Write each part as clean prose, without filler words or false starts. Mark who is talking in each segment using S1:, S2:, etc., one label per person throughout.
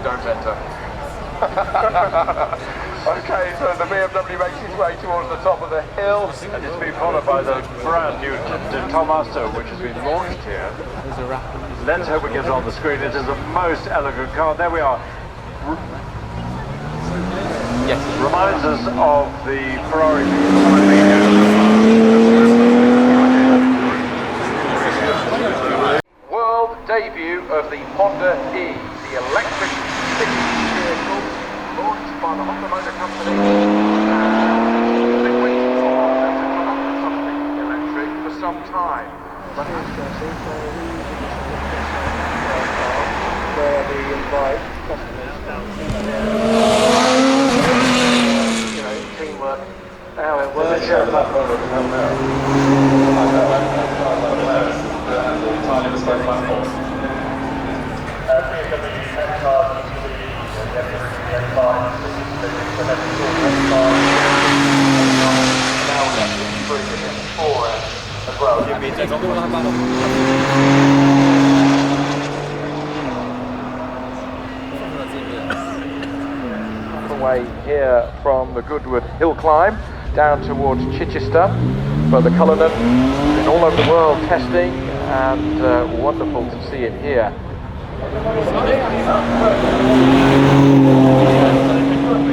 S1: don't enter. Okay, so the BMW makes its way towards the top of the hill, and it's been followed by the brand new Tomaso, which has been launched here. Let's hope it gets on the screen. It is a most elegant car. There we are.
S2: Yes.
S1: Reminds us of the Ferrari. World debut of the Honda E, the electric vehicle launched by the Honda Motor Company. They've been waiting for Honda to come up with something electric for some time. But where they invite customers, teamwork, how it works. Way here from the Goodwood Hillclimb down towards Chichester for the Cullinan. Been all over the world testing, and wonderful to see it here.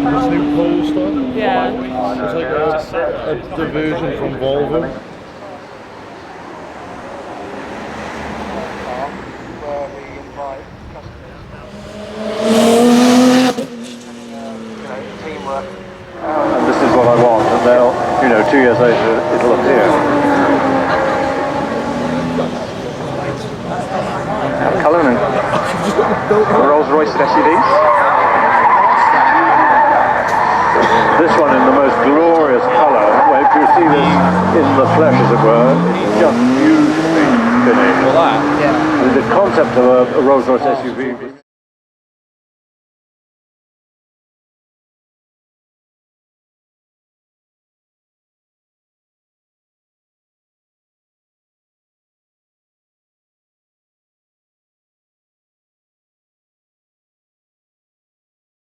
S3: This new Polestar?
S2: Yeah.
S3: It's like a diversion from Volvo.
S1: Where we invite customers. Teamwork. And this is what I want, and they'll, 2 years later it'll appear. Cullinan, Rolls-Royce SUVs. This one in the most glorious colour. Well, if you see this in the flesh, as it were, it's just beautifully finished.
S2: Well, that, yeah.
S1: The concept of a Rolls-Royce SUV.